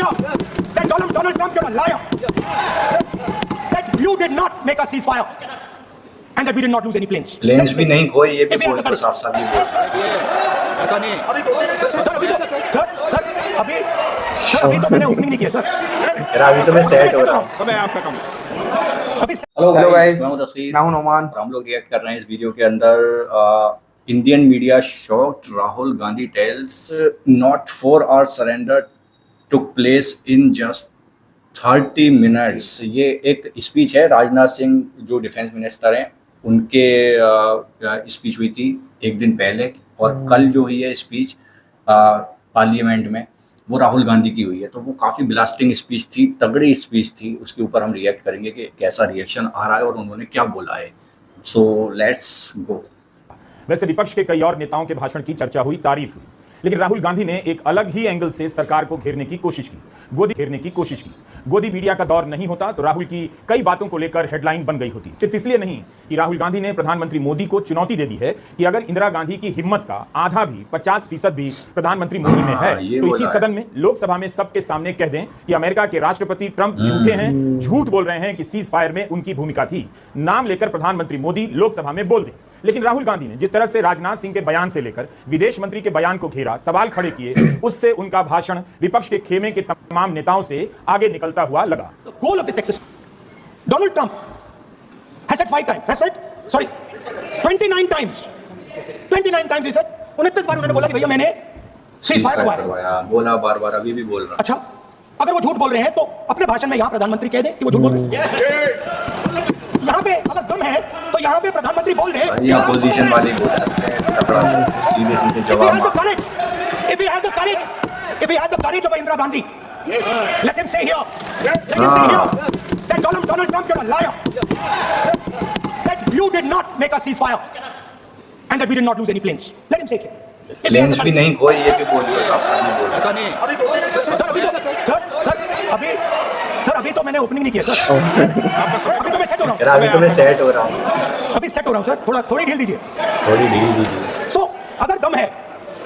here that Donald Trump, you're a liar. That you did not make a ceasefire and that we did not lose any planes. Planes भी नहीं खोए, ये भी बोल दो, साफ साफ ये बोल ऐसा नहीं। अभी तो मैंने ओपनिंग नहीं किया सर। अभी तो मैं सेट हो रहा हूँ। समय आपका कम। हेलो गाइस, मैं हूं तस्लीम। मैं हूं नोमान। हम लोग रिएक्ट कर रहे हैं इस वीडियो के अंदर Indian media shocked Rahul Gandhi tells not for our surrender took place in just 30 minutes. ये एक स्पीच है, राजनाथ सिंह जो डिफेंस मिनिस्टर हैं उनके स्पीच हुई थी एक दिन पहले, और कल जो हुई है स्पीच पार्लियामेंट में वो राहुल गांधी की हुई है। तो वो काफ़ी ब्लास्टिंग स्पीच थी, तगड़ी स्पीच थी। उसके ऊपर हम रिएक्ट करेंगे कि कैसा रिएक्शन आ रहा है और उन्होंने क्या बोला है। So let's go. वैसे विपक्ष के कई और नेताओं के भाषण की चर्चा हुई, तारीफ हुई, लेकिन राहुल गांधी ने एक अलग ही एंगल से सरकार को घेरने की कोशिश की, गोदी मीडिया का दौर नहीं होता तो राहुल की कई बातों को लेकर हेडलाइन बन गई होती। सिर्फ इसलिए नहीं कि राहुल गांधी ने प्रधानमंत्री मोदी को चुनौती दे दी है कि अगर इंदिरा गांधी की हिम्मत का आधा भी 50% भी प्रधानमंत्री मोदी में है तो इसी सदन में, लोकसभा में सबके सामने कह दें कि अमेरिका के राष्ट्रपति ट्रंप झूठे हैं, झूठ बोल रहे हैं कि सीज फायर में उनकी भूमिका थी। नाम लेकर प्रधानमंत्री मोदी लोकसभा में बोल दें। लेकिन राहुल गांधी ने जिस तरह से राजनाथ सिंह के बयान से लेकर विदेश मंत्री के बयान को घेरा, सवाल खड़े किए, उससे उनका भाषण विपक्ष के खेमे के तमाम नेताओं से आगे निकलता हुआ लगा। Goal of this exercise, Donald Trump has said 29 times. 29 times he said, 29 बार उन्होंने बोला कि भैया मैंने सीज़फायर करवाया। बोला बार-बार, अभी भी बोल रहा। अच्छा, अगर वो झूठ बोल रहे हैं तो अपने भाषण में यहाँ प्रधानमंत्री कह दे कि वो झूठ बोल रहे हैं। यहाँ पे अगर दम है तो यहाँ पे प्रधानमंत्री बोल दे। ये अपोजिशन वाले बोल सकते हैं, सीधे जवाब। If he has the courage of Indira Gandhi, let him say here that Donald Trump, you're a liar. That you did not make a ceasefire and that we did not lose any planes. Let him say here. Planes भी नहीं खोए, ये भी बोल दो, साफ साफ ये बोल ऐसा नहीं। अभी तो मैंने ओपनिंग नहीं किया सर। अभी तो मैं सेट हो रहा हूँ। अभी तो मैं सेट हो रहा हूँ। अभी सेट हो रहा हूँ सर, थोड़ी ढील दीजिए। सो अगर दम है,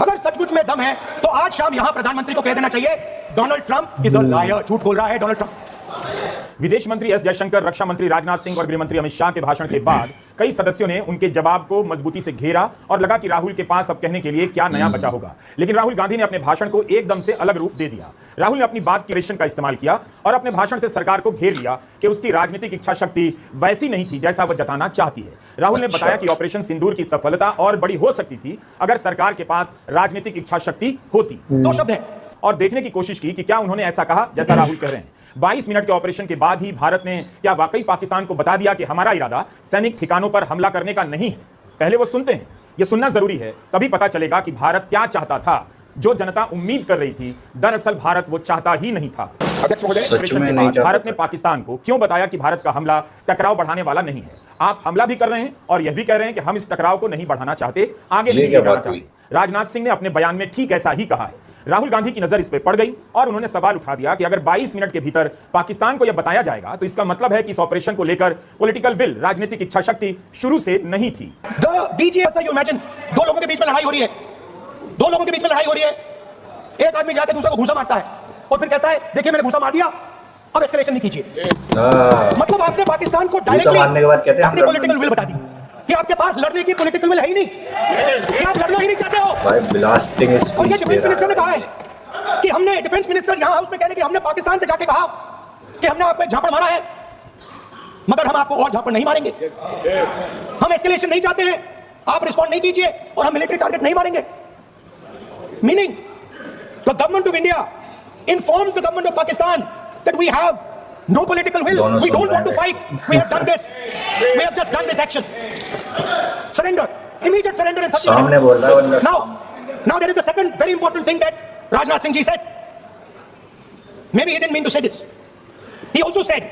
अगर सचमुच में दम है तो आज शाम यहाँ प्रधानमंत्री को कह देना चाहिए Donald Trump is a liar, झूठ बोल रहा है डोनाल्ड ट्रंप। विदेश मंत्री एस जयशंकर, रक्षा मंत्री राजनाथ सिंह और गृह मंत्री अमित शाह के भाषण के बाद कई सदस्यों ने उनके जवाब को मजबूती से घेरा और लगा कि राहुल के पास अब कहने के लिए क्या नया बचा होगा। लेकिन राहुल गांधी ने अपने भाषण को एकदम से अलग रूप दे दिया। राहुल ने अपनी बात की रेशन का इस्तेमाल किया और अपने भाषण से सरकार को घेर लिया कि उसकी राजनीतिक इच्छा शक्ति वैसी नहीं थी जैसा वह जताना चाहती है। राहुल ने बताया कि ऑपरेशन सिंदूर की सफलता और बड़ी हो सकती थी अगर सरकार के पास राजनीतिक इच्छा शक्ति होती। दो शब्द है और देखने की कोशिश की कि क्या उन्होंने ऐसा कहा जैसा राहुल कह रहे हैं। 22 मिनट के ऑपरेशन के बाद ही भारत ने क्या वाकई पाकिस्तान को बता दिया कि हमारा इरादा सैनिक ठिकानों पर हमला करने का नहीं है। पहले वो सुनते हैं, ये सुनना जरूरी है, तभी पता चलेगा कि भारत क्या चाहता था। जो जनता उम्मीद कर रही थी, दरअसल भारत वो चाहता ही नहीं था। भारत ने पाकिस्तान को क्यों बताया कि भारत का हमला टकराव बढ़ाने वाला नहीं है। आप हमला भी कर रहे हैं और यह भी कह रहे हैं कि हम इस टकराव को नहीं बढ़ाना चाहते, आगे नहीं बढ़ाना चाहते। राजनाथ सिंह ने अपने बयान में ठीक ऐसा ही कहा है। राहुल गांधी की नजर इस पे पड़ गई और उन्होंने सवाल उठा दिया कि अगर 22 मिनट के भीतर पाकिस्तान को यह बताया जाएगा तो इसका मतलब है कि इस ऑपरेशन को लेकर पॉलिटिकल विल, राजनीतिक इच्छा शक्ति शुरू से नहीं थी। you imagine, दो लोगों के बीच में लड़ाई हो रही है, एक आदमी जाके दूसरे को घूंसा मारता है और फिर कहता है देखिए मैंने घूंसा मार दिया, अब एस्केलेशन नहीं कीजिए। मतलब आपने पाकिस्तान को डायरेक्टली अपनी पॉलिटिकल विल बता दी कि आपके पास लड़ने की पॉलिटिकल विल है ही नहीं, कि आप लड़ना ही नहीं चाहते हो। भाई ब्लास्टिंग स्पीच। और ये डिफेंस मिनिस्टर ने कहा है कि हमने, डिफेंस मिनिस्टर यहाँ हाउस में कहने कि हमने पाकिस्तान से जाके कहा कि हमने आप पे झापड़ मारा है मगर हम आपको और झापड़ नहीं मारेंगे, हम एस्केलेशन नहीं चाहते हैं, आप रिस्पॉन्ड नहीं कीजिए और हम मिलिट्री टारगेट नहीं मारेंगे। Meaning the government of India informed the government of Pakistan that we have no political will, we don't want to fight, we have done this, we have just done this action, surrender, immediate surrender in 30 सामने बोल रहा है। Now there is a second very important thing that Rajnath Singh ji said. Maybe he didn't mean to say this. He also said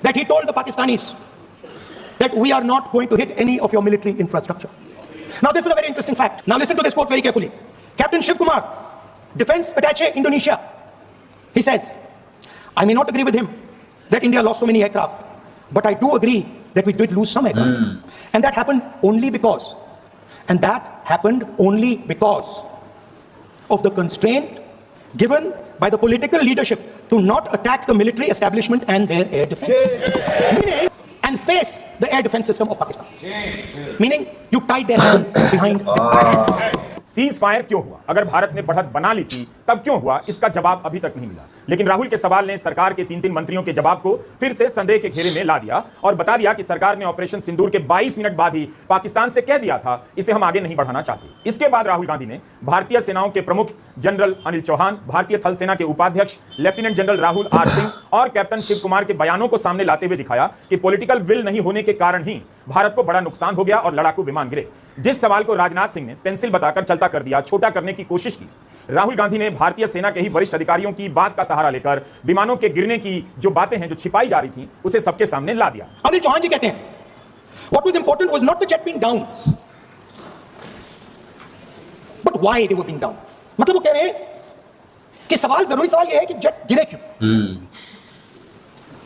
that he told the Pakistanis that we are not going to hit any of your military infrastructure. Now this is a very interesting fact. Now listen to this quote very carefully. Captain Shiv Kumar, Defense Attaché Indonesia, he says, I may not agree with him that India lost so many aircraft, but I do agree that we did lose some aircraft. And that happened only because of the constraint given by the political leadership to not attack the military establishment and their air defense. Meaning, and face the air defense system of Pakistan. Meaning, you tied their hands behind. Cease fire क्यों हुआ? अगर भारत ने बढ़त बना ली थी तब क्यों हुआ? इसका जवाब अभी तक नहीं मिला। लेकिन राहुल के सवाल ने सरकार के 3-3 मंत्रियों के जवाब को फिर से संदेह के घेरे में ला दिया और बता दिया कि सरकार ने ऑपरेशन सिंदूर के 22 मिनट बाद ही पाकिस्तान से कह दिया था इसे हम आगे नहीं बढ़ाना चाहते। इसके बाद राहुल गांधी ने भारतीय सेनाओं के प्रमुख जनरल अनिल चौहान, भारतीय थल सेना के उपाध्यक्ष lieutenant general Rahul R Singh और कैप्टन शिव कुमार के बयानों को सामने लाते हुए दिखाया कि पॉलिटिकल विल नहीं होने के कारण ही भारत को बड़ा नुकसान हो गया और लड़ाकू विमान गिरे। जिस सवाल को राजनाथ सिंह ने पेंसिल बताकर चलता कर दिया, छोटा करने की कोशिश की, राहुल गांधी ने भारतीय सेना के ही वरिष्ठ अधिकारियों की बात का सहारा लेकर विमानों के गिरने की जो बातें हैं जो छिपाई जा रही थी उसे सबके सामने ला दिया। अनिल चौहान जी कहते हैं what was important was not the jet being down but why they were being down। मतलब वो कह रहे हैं कि जरूरी सवाल ये है कि जेट गिरे क्यों।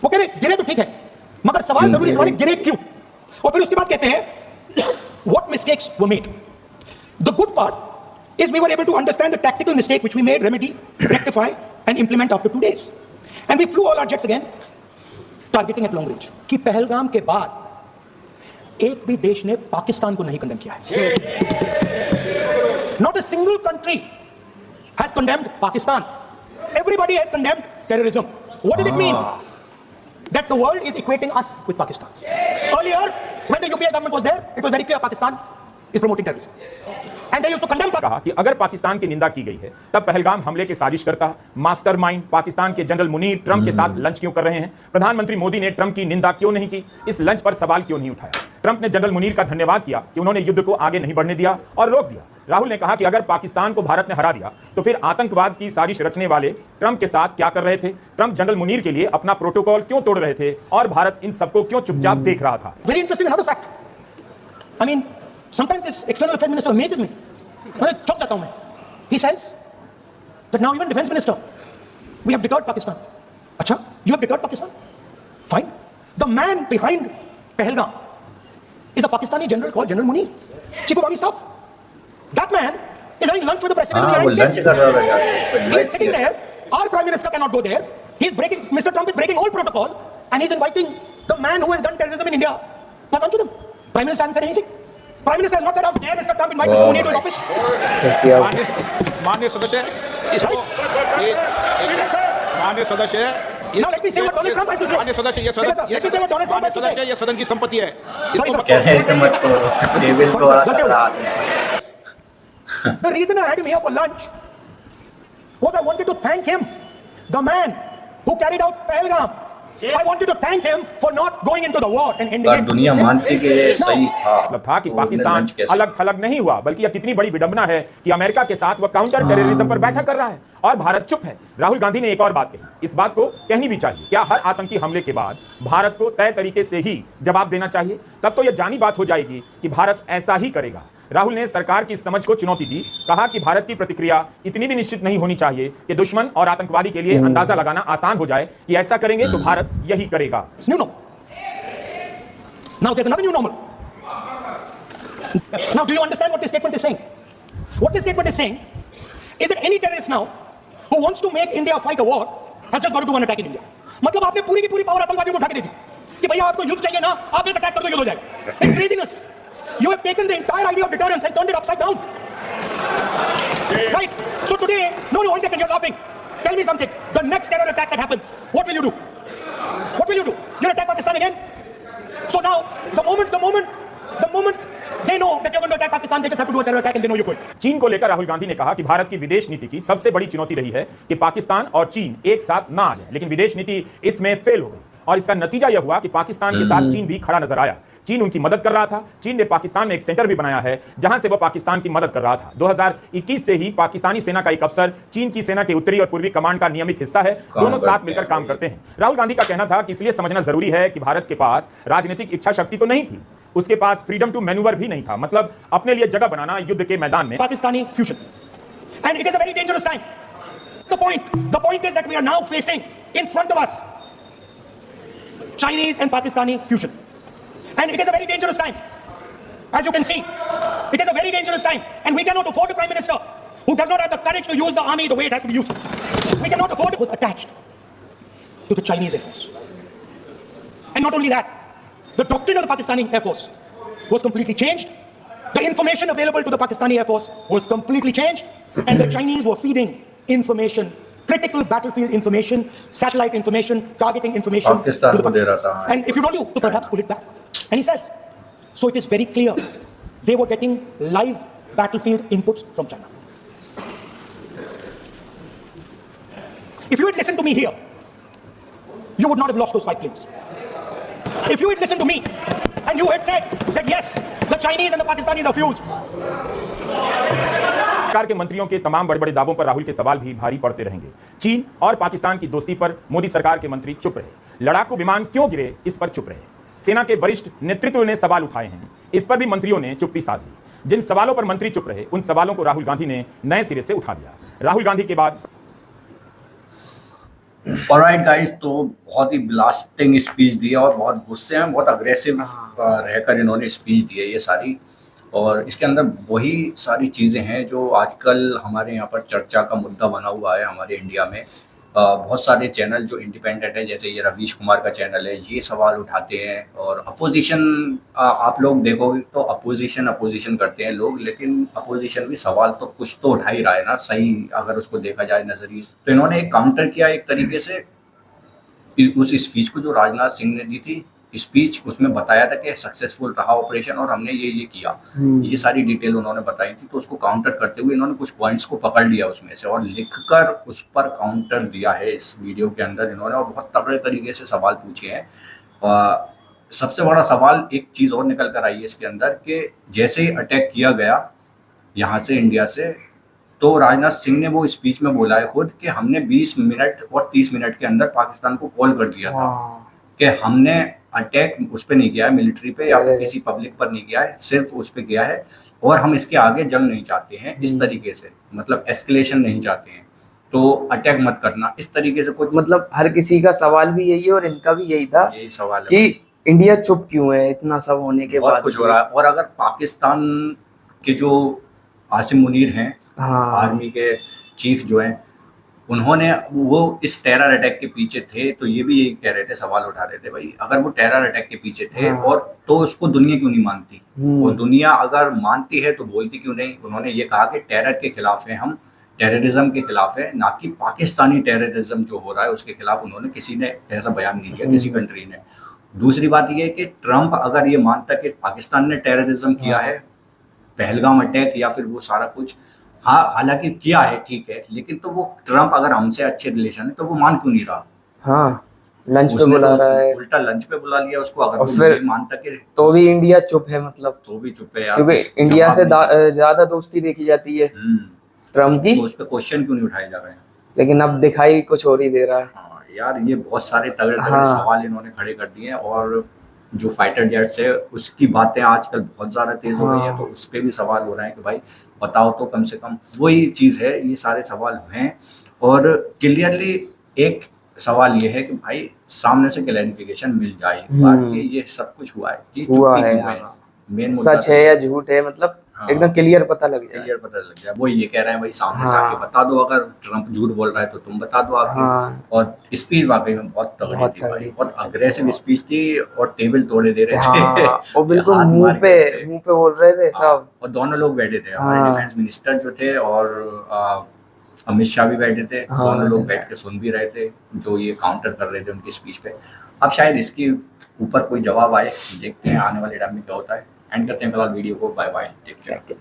वो कह रहे गिरे तो ठीक है मगर जरूरी सवाल है गिरे क्यों। और फिर उसके बाद कहते हैं what mistakes were made। The good part is we were able to understand the tactical mistake which we made, remedy, rectify and implement after 2 days, and we flew all our jets again targeting at long range। कि पहलगाम के बाद एक भी देश ने पाकिस्तान को नहीं condemn किया है। Not a single country has condemned Pakistan। Everybody has condemned terrorism। What does it mean? That the world is equating us with Pakistan। Earlier, when the UPA government was there, it was very clear Pakistan is promoting terrorism, and they used to condemn Pakistan। कहा कि अगर पाकिस्तान की निंदा की गई है तब पहलगाम हमले के साजिशकर्ता मास्टरमाइंड पाकिस्तान के जनरल मुनीर ट्रंप के साथ लंच क्यों कर रहे हैं? प्रधानमंत्री मोदी ने ट्रंप की निंदा क्यों नहीं की? इस लंच पर सवाल क्यों नहीं उठाया? ट्रंप ने जनरल मुनीर का धन्यवाद किया कि उन्होंने युद्ध को आगे नहीं बढ़ने दिया और रोक दिया। राहुल ने कहा कि अगर पाकिस्तान को भारत ने हरा दिया तो फिर आतंकवाद की साजिश रचने वाले ट्रंप के साथ क्या कर रहे थे? ट्रंप जनरल मुनीर के लिए अपना प्रोटोकॉल क्यों तोड़ रहे थे और भारत इन सबको क्यों चुपचाप देख रहा था? Very interesting another fact। I mean, sometimes this external affairs minister amazes me। मैं चौंक जाता हूं मैं। He says that now even defense minister, we have deterred Pakistan। अच्छा, you have deterred Pakistan? Fine। The man behind Pahalgam is a Pakistani general called General Munir, Chief of Army Staff। That man is having lunch with the President of the United States। He is sitting there, our Prime Minister cannot go there। Mr. Trump is breaking all protocol and he's inviting the man who has done terrorism in India for lunch with him। Prime Minister hasn't said anything। Prime Minister has not said how dare Mr. Trump invite Mr. Munir to his office। माननीय सदस्य माननीय सदस्य Now let me say what Donald Trump has to say। माननीय सदस्य ये Let me say what Donald Trump has to say। ये सदन की संपत्ति है। Sorry, sir। क्या है, ऐसे मत करो, टेबल को हरा दो। The reason I had him here for lunch was I wanted to thank him, the man who carried out Pahalgam। I wanted to thank him for not going into the war and ending पर it। दुनिया मानती कि ये सही था। मतलब था कि तो पाकिस्तान लंच कैसे- अलग थलग नहीं हुआ, बल्कि यह कितनी बड़ी विडंबना है कि अमेरिका के साथ वह काउंटर टेररिज्म पर बैठक कर रहा है और भारत चुप है। राहुल गांधी ने एक और बात कही, इस बात को कहनी भी चाहिए। क्या हर आतंकी हमले के बाद भारत को तय तरीके से ही जवाब देना चाहिए? तब तो यह जानी बात हो जाएगी कि भारत ऐसा ही करेगा। राहुल ने सरकार की समझ को चुनौती दी, कहा कि भारत की प्रतिक्रिया इतनी भी निश्चित नहीं होनी चाहिए कि दुश्मन और आतंकवादी के लिए अंदाजा लगाना आसान हो जाए कि ऐसा करेंगे तो भारत यही करेगा। It's new normal। Now there's another new normal। Now do you understand what this statement is saying? What this statement is saying is that any terrorist now who wants to make India fight a war has just got to do one attack in India। मतलब आपने पूरी की पूरी power आतंकवादियों को उठा के दे दी कि भैया आपको युद्ध चाहिए ना, आप एक अटैक कर दो, युद्ध हो जाएगा। It's craziness। You have taken the entire idea of deterrence and turned it upside down। Right? So today, no, 1 second, you're laughing। Tell me something. The next terror attack that happens, what will you do? What will you do? You'll attack Pakistan again? So now, the moment they know that you're going to attack Pakistan, they just have to do a terror attack and they know you're going। चीन को लेकर राहुल गांधी ने कहा कि भारत की विदेश नीति की सबसे बड़ी चुनौती रही है कि पाकिस्तान और चीन एक साथ ना आ जाए, लेकिन विदेश नीति इसमें फेल हो गई और इसका नतीजा यह हुआ कि पाकिस्तान के साथ चीन भी खड़ा नजर आया। चीन उनकी मदद कर रहा था। चीन ने पाकिस्तान में एक सेंटर भी बनाया है जहां से वह पाकिस्तान की मदद कर रहा था। 2021 से ही पाकिस्तानी सेना का एक अफसर चीन की सेना के उत्तरी और पूर्वी कमांड का नियमित हिस्सा है। दोनों साथ मिलकर काम करते हैं। राहुल गांधी का कहना था कि इसलिए समझना जरूरी है कि भारत के पास राजनीतिक इच्छा शक्ति तो नहीं थी, उसके पास फ्रीडम टू मैन्यूवर भी नहीं था, मतलब अपने लिए जगह बनाना युद्ध के मैदान में। Pakistani fusion, and it is a very dangerous time। The point is that we are now facing in front of us Chinese and Pakistani fusion, and it is a very dangerous time। As you can see, it is a very dangerous time, and we cannot afford a prime minister who does not have the courage to use the army the way it has to be used। We cannot afford it. Was attached to the Chinese Air Force. And not only that, the doctrine of the Pakistani Air Force was completely changed. The information available to the Pakistani Air Force was completely changed. And the Chinese were feeding information, critical battlefield information, satellite information, targeting information Pakistan to the को दे रहा था. And if you don't do, to perhaps pull it back. And he says, so it is very clear they were getting live battlefield inputs from China. If you had listened to me here, you would not have lost those 5 planes. If you had listened to me and you had said that yes, the Chinese and the Pakistanis are fused. सरकार के मंत्रियों के तमाम बड़े बड़े दावों पर राहुल के सवाल भी भारी पड़ते रहेंगे। चीन और पाकिस्तान की दोस्ती पर मोदी सरकार के मंत्री चुप रहे। लड़ाकू विमान क्यों गिरे, इस पर चुप रहे। सेना के वरिष्ठ नेतृत्व ने सवाल उठाए हैं, इस पर भी मंत्रियों ने चुप्पी साध ली। जिन सवालों पर मंत्री चुप रहे, उन सवालों को राहुल गांधी ने नए सिरे से उठा दिया। राहुल गांधी के बाद ऑलराइट गाइस, तो बहुत ही ब्लास्टिंग स्पीच दी है और बहुत गुस्से में, बहुत अग्रेसिव रहकर इन्होंने स्पीच दी है ये सारी। और इसके अंदर वही सारी चीज़ें हैं जो आजकल हमारे यहाँ पर चर्चा का मुद्दा बना हुआ है हमारे इंडिया में। बहुत सारे चैनल जो इंडिपेंडेंट है, जैसे ये रवीश कुमार का चैनल है, ये सवाल उठाते हैं। और अपोजिशन, आप लोग देखोगे तो अपोजिशन करते हैं लोग, लेकिन अपोजिशन भी सवाल तो कुछ तो उठा ही रहा है ना, सही अगर उसको देखा जाए नजरिए। तो इन्होंने एक काउंटर किया एक तरीके से उस स्पीच को जो राजनाथ सिंह ने दी थी स्पीच, उसमें बताया था कि सक्सेसफुल रहा ऑपरेशन और हमने ये किया, ये सारी डिटेल उन्होंने बताई थी। तो उसको काउंटर करते हुए इन्होंने कुछ पॉइंट्स को पकड़ लिया उसमें से और लिखकर उस पर काउंटर दिया है इस वीडियो के अंदर इन्होंने, और बहुत तगड़े तरीके से सवाल पूछे हैं। सबसे बड़ा सवाल एक चीज़ और निकल कर आई है इसके अंदर कि जैसे ही अटैक किया गया यहाँ से इंडिया से, तो राजनाथ सिंह ने वो स्पीच में बोला है खुद कि हमने 20 मिनट और 30 मिनट के अंदर पाकिस्तान को कॉल कर दिया था कि हमने अटैक उस पर नहीं किया है, मिलिट्री पे या फिर किसी पब्लिक पर नहीं किया है, सिर्फ उस पर किया है और हम इसके आगे जंग नहीं चाहते हैं इस तरीके से, मतलब एस्केलेशन नहीं चाहते हैं, तो अटैक मत करना, इस तरीके से कुछ। मतलब हर किसी का सवाल भी यही है और इनका भी यही था, यही सवाल है कि इंडिया चुप क्यों है इतना सब होने के बाद। कुछ हो रहा है। और अगर पाकिस्तान के जो आसिम मुनीर हैं, आर्मी के चीफ जो हैं, उन्होंने वो इस टेरर अटैक के पीछे थे, तो ये भी यही कह रहे थे, सवाल उठा रहे थे, भाई अगर वो टेरर अटैक के पीछे थे और तो उसको दुनिया क्यों नहीं मानती, और दुनिया अगर मानती है तो बोलती क्यों नहीं। उन्होंने ये कहा कि टेरर के खिलाफ है, हम टेररिज्म के खिलाफ है, ना कि पाकिस्तानी टेररिज्म जो हो रहा है उसके खिलाफ। उन्होंने किसी ने ऐसा बयान नहीं दिया, किसी कंट्री ने। दूसरी बात यह है कि ट्रंप अगर ये मानता कि पाकिस्तान ने टेररिज्म किया है, पहलगाम अटैक या फिर वो सारा कुछ, हाँ हालांकि किया है ठीक है, लेकिन तो वो ट्रंप अगर हमसे अच्छे रिलेशन है तो वो मान क्यों नहीं रहा। हाँ, लंच पे बुला रहा है, उल्टा लंच पे बुला लिया उसको। अगर और फिर मानता कि तो भी इंडिया चुप है, मतलब तो भी चुप है यार, क्योंकि इंडिया से ज्यादा दोस्ती देखी जाती है ट्रम्प की, तो उस पर क्वेश्चन क्यों नहीं उठाए जा रहे हैं। लेकिन अब दिखाई कुछ और ही दे रहा है। हाँ यार, ये बहुत सारे तगड़े सवाल इन्होंने खड़े कर दिए हैं। और जो फाइटर जेट्स है उसकी बातें आजकल बहुत ज़्यादा तेज़ हो रही हैं, तो उस पर भी सवाल हो रहे हैं कि भाई बताओ तो कम से कम। वही चीज़ है, ये सारे सवाल हैं। और क्लियरली एक सवाल ये है कि भाई सामने से क्लैरिफिकेशन मिल जाए बात कि ये सब कुछ हुआ है, मेन सच है या झूठ है, मतलब एकदम क्लियर पता लग जाए, क्लियर पता लग जाए। वो ये कह रहे हैं भाई सामने से आके बता दो, अगर ट्रंप झूठ बोल रहा है तो तुम बता दो आके। और स्पीच वाकई में बहुत तगड़ी थी भाई, बहुत अग्रेसिव स्पीच थी और टेबल तोड़े दे रहे थे। और बिल्कुल मुंह पे बोल रहे थे सब। और दोनों लोग बैठे थे, हमारे डिफेंस मिनिस्टर जो थे और अमित शाह भी बैठे थे, दोनों लोग बैठ के सुन भी रहे थे जो ये काउंटर कर रहे थे उनकी स्पीच पे। अब शायद इसके ऊपर कोई जवाब आए, देखते हैं आने वाले टाइम में क्या होता है। एंड करते हैं फिलहाल वीडियो को। Bye bye, take care.